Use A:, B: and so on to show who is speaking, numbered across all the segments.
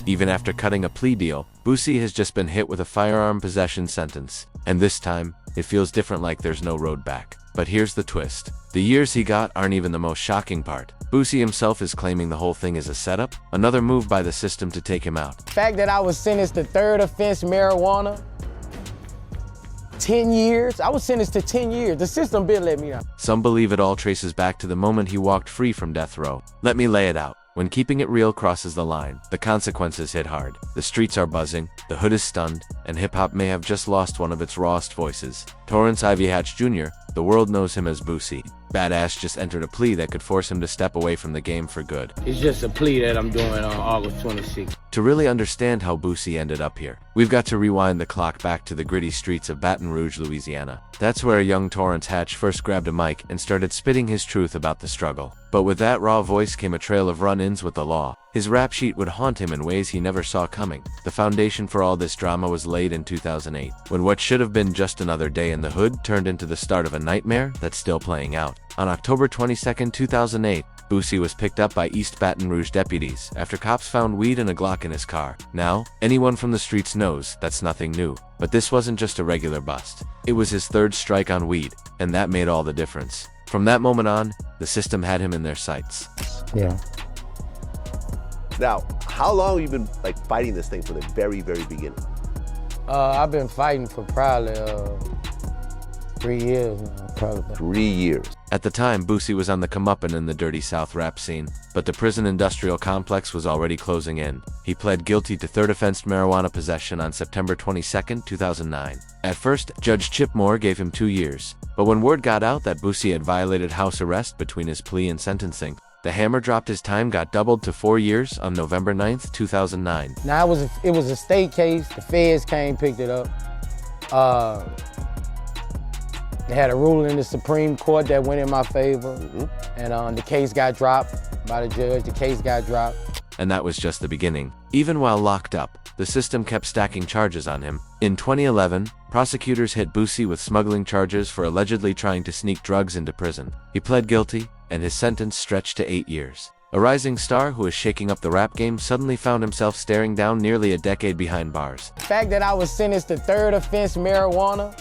A: Even after cutting a plea deal, Boosie has just been hit with a firearm possession sentence. And this time, it feels different, like there's no road back. But here's the twist. The years he got aren't even the most shocking part. Boosie himself is claiming the whole thing is a setup, another move by the system to take him out.
B: The fact that I was sentenced to third offense marijuana, 10 years. I was sentenced to 10 years. The system been let me out.
A: Some believe it all traces back to the moment he walked free from death row. Let me lay it out. When keeping it real crosses the line, the consequences hit hard. The streets are buzzing, the hood is stunned, and hip-hop may have just lost one of its rawest voices. Torrance Ivy Hatch Jr., the world knows him as Boosie Badazz, just entered a plea that could force him to step away from the game for good.
B: It's just a plea that I'm doing on August 26th.
A: To really understand how Boosie ended up here, we've got to rewind the clock back to the gritty streets of Baton Rouge, Louisiana. That's where a young Torrance Hatch first grabbed a mic and started spitting his truth about the struggle. But with that raw voice came a trail of run-ins with the law. His rap sheet would haunt him in ways he never saw coming. The foundation for all this drama was laid in 2008, when what should have been just another day in the hood turned into the start of a nightmare that's still playing out. On October 22, 2008, Boosie was picked up by East Baton Rouge deputies after cops found weed and a Glock in his car. Now, anyone from the streets knows that's nothing new. But this wasn't just a regular bust. It was his third strike on weed, and that made all the difference. From that moment on, the system had him in their sights.
B: Yeah.
C: Now, how long have you been fighting this thing from the very, very beginning?
B: I've been fighting for probably 3 years now, probably.
C: 3 years.
A: At the time, Boosie was on the come-up in the dirty South rap scene, but the prison industrial complex was already closing in. He pled guilty to third offense marijuana possession on September 22, 2009. At first, Judge Chip Moore gave him 2 years, but when word got out that Boosie had violated house arrest between his plea and sentencing, the hammer dropped. His time got doubled to 4 years on November 9, 2009.
B: Now, it was a state case. The feds came, picked it up. They had a ruling in the Supreme Court that went in my favor, and the case got dropped by the judge. The case got dropped.
A: And that was just the beginning. Even while locked up, the system kept stacking charges on him. In 2011, prosecutors hit Boosie with smuggling charges for allegedly trying to sneak drugs into prison. He pled guilty, and his sentence stretched to 8 years. A rising star who was shaking up the rap game suddenly found himself staring down nearly a decade behind bars.
B: The fact that I was sentenced to third offense marijuana,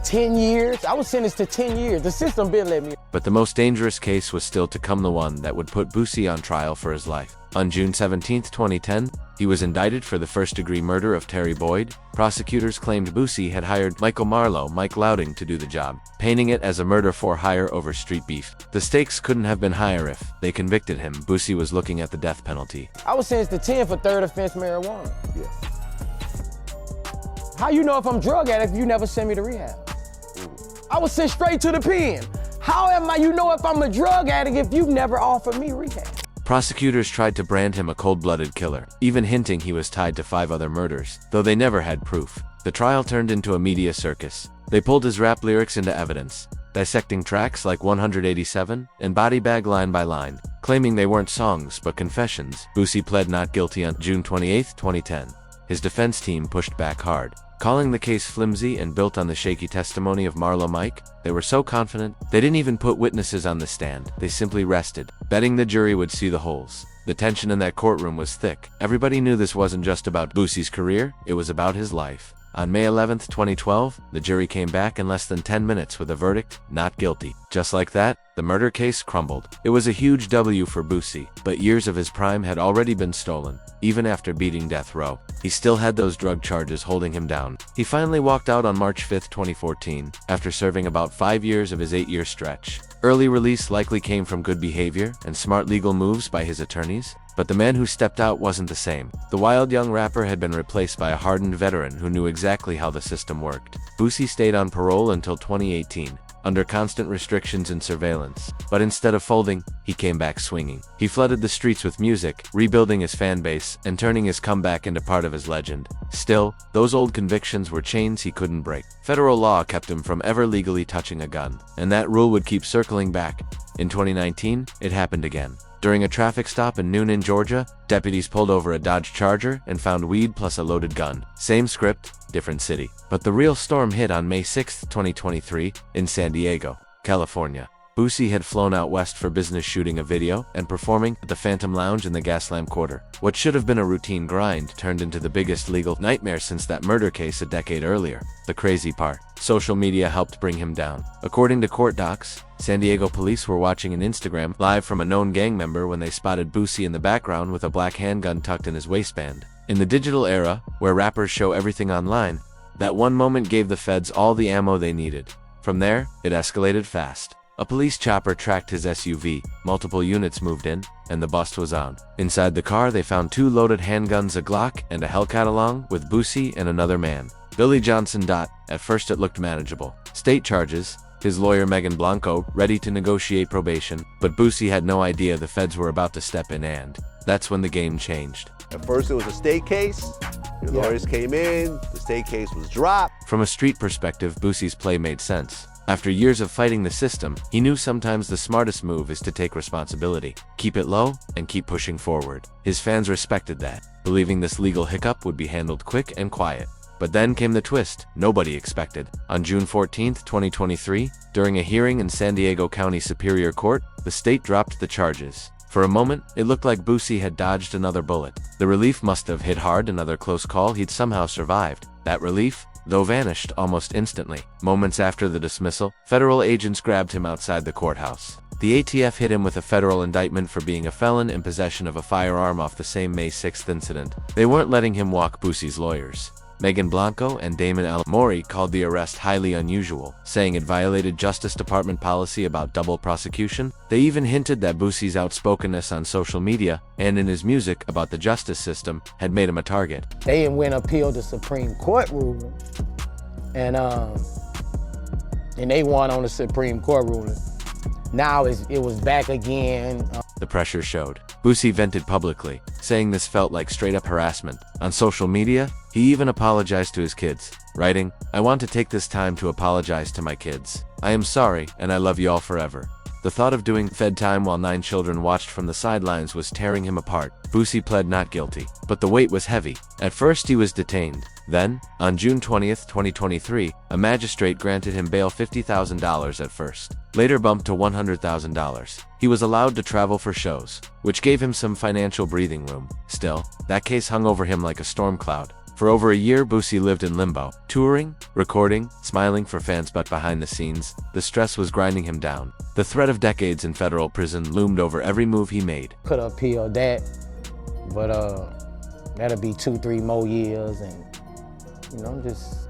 B: 10 years. I was sentenced to 10 years. The system been let me.
A: But the most dangerous case was still to come, the one that would put Boosie on trial for his life. On June 17, 2010, he was indicted for the first-degree murder of Terry Boyd. Prosecutors claimed Boosie had hired Mike Louding, to do the job, painting it as a murder for hire over street beef. The stakes couldn't have been higher. If they convicted him, Boosie was looking at the death penalty.
B: I was sentenced to 10 for third offense marijuana.
C: Yeah.
B: How you know if I'm drug addict if you never send me to rehab? I was sent straight to the pen. How am I, you know if I'm a drug addict if you've never offered me rehab?
A: Prosecutors tried to brand him a cold-blooded killer, even hinting he was tied to 5 other murders, though they never had proof. The trial turned into a media circus. They pulled his rap lyrics into evidence, dissecting tracks like 187 and Body Bag line by line, claiming they weren't songs but confessions. Boosie pled not guilty on June 28, 2010. His defense team pushed back hard, calling the case flimsy and built on the shaky testimony of Marlo Mike. They were so confident, they didn't even put witnesses on the stand. They simply rested, betting the jury would see the holes. The tension in that courtroom was thick. Everybody knew this wasn't just about Boosie's career, it was about his life. On May 11, 2012, the jury came back in less than 10 minutes with a verdict, not guilty. Just like that, the murder case crumbled. It was a huge W for Boosie, but years of his prime had already been stolen. Even after beating death row, he still had those drug charges holding him down. He finally walked out on March 5, 2014, after serving about 5 years of his 8-year stretch. Early release likely came from good behavior and smart legal moves by his attorneys, but the man who stepped out wasn't the same. The wild young rapper had been replaced by a hardened veteran who knew exactly how the system worked. Boosie stayed on parole until 2018, under constant restrictions and surveillance. But instead of folding, he came back swinging. He flooded the streets with music, rebuilding his fan base and turning his comeback into part of his legend. Still, those old convictions were chains he couldn't break. Federal law kept him from ever legally touching a gun, and that rule would keep circling back. In 2019, it happened again. During a traffic stop in Noonan, Georgia, deputies pulled over a Dodge Charger and found weed plus a loaded gun. Same script, different city. But the real storm hit on May 6, 2023, in San Diego, California. Boosie had flown out west for business, shooting a video and performing at the Phantom Lounge in the Gaslamp Quarter. What should have been a routine grind turned into the biggest legal nightmare since that murder case a decade earlier. The crazy part, social media helped bring him down. According to court docs, San Diego police were watching an Instagram live from a known gang member when they spotted Boosie in the background with a black handgun tucked in his waistband. In the digital era, where rappers show everything online, that one moment gave the feds all the ammo they needed. From there, it escalated fast. A police chopper tracked his SUV, multiple units moved in, and the bust was on. Inside the car, they found 2 loaded handguns, a Glock, and a Hellcat, along with Boosie and another man, Billy Johnson. At first it looked manageable. State charges, his lawyer Megan Blanco ready to negotiate probation, but Boosie had no idea the feds were about to step in, and that's when the game changed.
C: At first it was a state case. Your lawyers came in, the state case was dropped.
A: From a street perspective, Boosie's play made sense. After years of fighting the system, he knew sometimes the smartest move is to take responsibility, keep it low, and keep pushing forward. His fans respected that, believing this legal hiccup would be handled quick and quiet. But then came the twist nobody expected. On June 14, 2023, during a hearing in San Diego County Superior Court, the state dropped the charges. For a moment, it looked like Boosie had dodged another bullet. The relief must have hit hard, another close call, he'd somehow survived. That relief, though, vanished almost instantly. Moments after the dismissal, federal agents grabbed him outside the courthouse. The ATF hit him with a federal indictment for being a felon in possession of a firearm off the same May 6th incident. They weren't letting him walk. Boosie's lawyers, Megan Blanco and Damon L. Mori, called the arrest highly unusual, saying it violated Justice Department policy about double prosecution. They even hinted that Boosie's outspokenness on social media and in his music about the justice system had made him a target.
B: They went appeal the Supreme Court ruling, and they won on the Supreme Court ruling. Now it was back again.
A: The pressure showed. Boosie vented publicly, saying this felt like straight-up harassment. On social media, he even apologized to his kids, writing, "I want to take this time to apologize to my kids. I am sorry, and I love you all forever." The thought of doing Fed time while 9 children watched from the sidelines was tearing him apart. Boosie pled not guilty, but the weight was heavy. At first he was detained. Then, on June 20, 2023, a magistrate granted him bail $50,000 at first, later bumped to $100,000. He was allowed to travel for shows, which gave him some financial breathing room. Still, that case hung over him like a storm cloud. For over a year, Boosie lived in limbo, touring, recording, smiling for fans, but behind the scenes, the stress was grinding him down. The threat of decades in federal prison loomed over every move he made.
B: Could have appealed that, but that'll be 2-3 more years, and just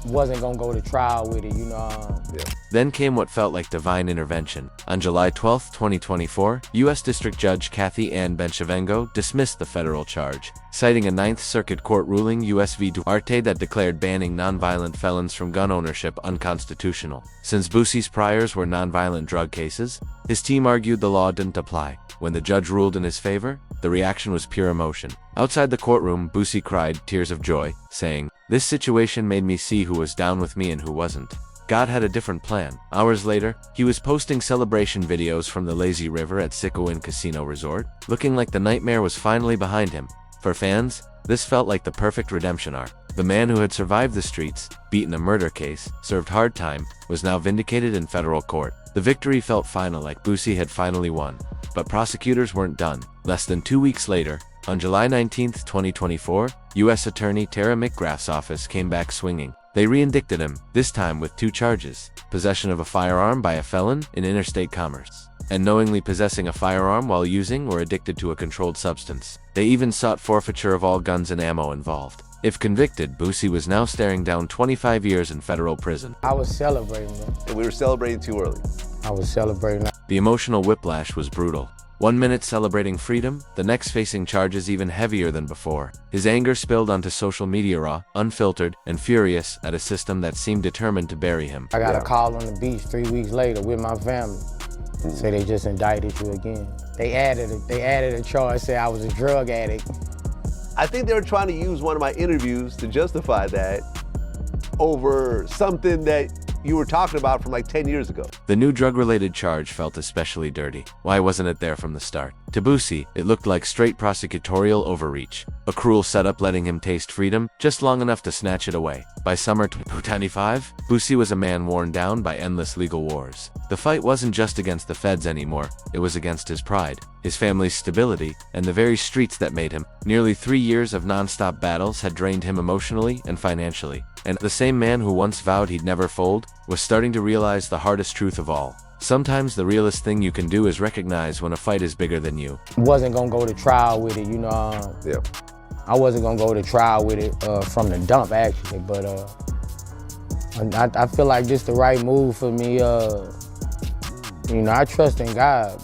B: wasn't gonna go to trial with it,
A: Then came what felt like divine intervention. On July 12, 2024, U.S. District Judge Kathy Ann Benchavengo dismissed the federal charge, citing a Ninth Circuit Court ruling U.S. v. Duarte that declared banning nonviolent felons from gun ownership unconstitutional. Since Boosie's priors were nonviolent drug cases, his team argued the law didn't apply. When the judge ruled in his favor, the reaction was pure emotion. Outside the courtroom, Boosie cried tears of joy, saying, "This situation made me see who was down with me and who wasn't. God had a different plan." Hours later, he was posting celebration videos from the lazy river at Sickoin Casino Resort, looking like the nightmare was finally behind him. For fans, this felt like the perfect redemption arc. The man who had survived the streets, beaten a murder case, served hard time, was now vindicated in federal court. The victory felt final, like Boosie had finally won. But prosecutors weren't done. Less than 2 weeks later, on July 19, 2024, U.S. Attorney Tara McGrath's office came back swinging. They re-indicted him, this time with 2 charges: possession of a firearm by a felon in interstate commerce, and knowingly possessing a firearm while using or addicted to a controlled substance. They even sought forfeiture of all guns and ammo involved. If convicted, Boosie was now staring down 25 years in federal prison.
B: I was celebrating, man.
C: And we were celebrating too early.
B: I was celebrating.
A: The emotional whiplash was brutal. 1 minute celebrating freedom, the next facing charges even heavier than before. His anger spilled onto social media, raw, unfiltered, and furious at a system that seemed determined to bury him.
B: I got a call on the beach 3 weeks later with my family. Say they just indicted you again. They added a charge, say I was a drug addict.
C: I think they were trying to use one of my interviews to justify that over something that you were talking about from like 10 years ago.
A: The new drug-related charge felt especially dirty. Why wasn't it there from the start? To Boosie, it looked like straight prosecutorial overreach. A cruel setup letting him taste freedom just long enough to snatch it away. By summer 2025, Boosie was a man worn down by endless legal wars. The fight wasn't just against the feds anymore, it was against his pride, his family's stability, and the very streets that made him. Nearly 3 years of non-stop battles had drained him emotionally and financially. And the same man who once vowed he'd never fold was starting to realize the hardest truth of all. Sometimes the realest thing you can do is recognize when a fight is bigger than you.
B: Wasn't gonna go to trial with it, you know.
C: Yeah.
B: I wasn't gonna go to trial with it from the dump, actually, but I feel like this the right move for me. You know, I trust in God,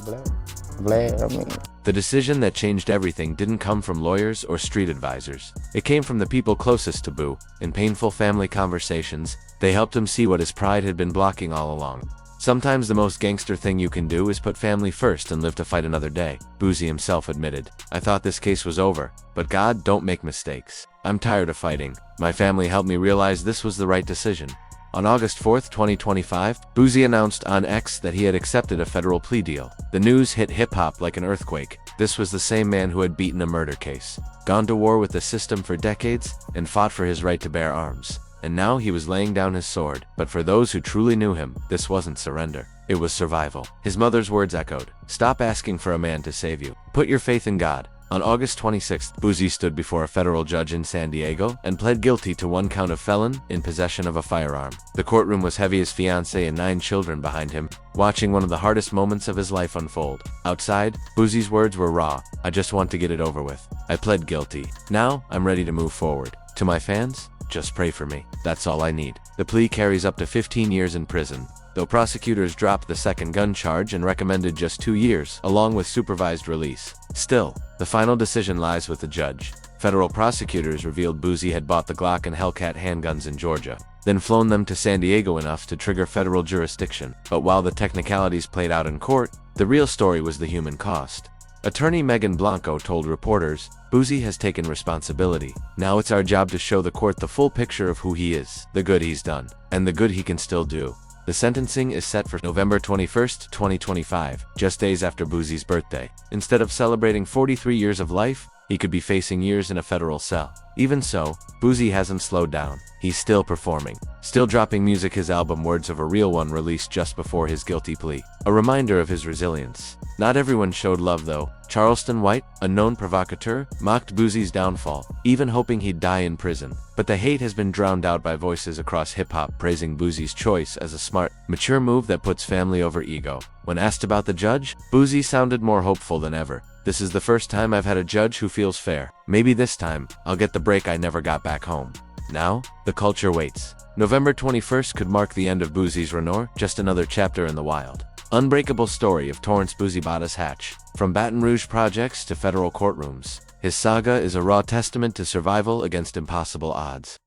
B: Vlad. I mean.
A: The decision that changed everything didn't come from lawyers or street advisors. It came from the people closest to Boo. In painful family conversations, they helped him see what his pride had been blocking all along. Sometimes the most gangster thing you can do is put family first and live to fight another day, Boosie himself admitted. I thought this case was over, but God, don't make mistakes. I'm tired of fighting. My family helped me realize this was the right decision. On August 4, 2025, Boosie announced on X that he had accepted a federal plea deal. The news hit hip-hop like an earthquake. This was the same man who had beaten a murder case, gone to war with the system for decades, and fought for his right to bear arms. And now he was laying down his sword. But for those who truly knew him, this wasn't surrender. It was survival. His mother's words echoed, "Stop asking for a man to save you. Put your faith in God." On August 26th, Boosie stood before a federal judge in San Diego and pled guilty to 1 count of felon in possession of a firearm. The courtroom was heavy, his fiancée and 9 children behind him, watching one of the hardest moments of his life unfold. Outside, Boosie's words were raw. "I just want to get it over with. I pled guilty. Now, I'm ready to move forward. To my fans, just pray for me. That's all I need." The plea carries up to 15 years in prison, though prosecutors dropped the second gun charge and recommended just 2 years, along with supervised release. Still, the final decision lies with the judge. Federal prosecutors revealed Boosie had bought the Glock and Hellcat handguns in Georgia, then flown them to San Diego enough to trigger federal jurisdiction. But while the technicalities played out in court, the real story was the human cost. Attorney Megan Blanco told reporters, "Boosie has taken responsibility. Now it's our job to show the court the full picture of who he is, the good he's done, and the good he can still do." The sentencing is set for November 21, 2025, just days after Boosie's birthday. Instead of celebrating 43 years of life, he could be facing years in a federal cell. Even so, Boosie hasn't slowed down. He's still performing, still dropping music. His album Words of a Real One released just before his guilty plea, a reminder of his resilience. Not everyone showed love though. Charleston White, a known provocateur, mocked Boosie's downfall, even hoping he'd die in prison. But the hate has been drowned out by voices across hip-hop praising Boosie's choice as a smart, mature move that puts family over ego. When asked about the judge, Boosie sounded more hopeful than ever. "This is the first time I've had a judge who feels fair. Maybe this time, I'll get the break I never got back home." Now, the culture waits. November 21st could mark the end of Boosie's Renor, just another chapter in the wild, unbreakable story of Torrance Boosie Badazz Hatch. From Baton Rouge projects to federal courtrooms, his saga is a raw testament to survival against impossible odds.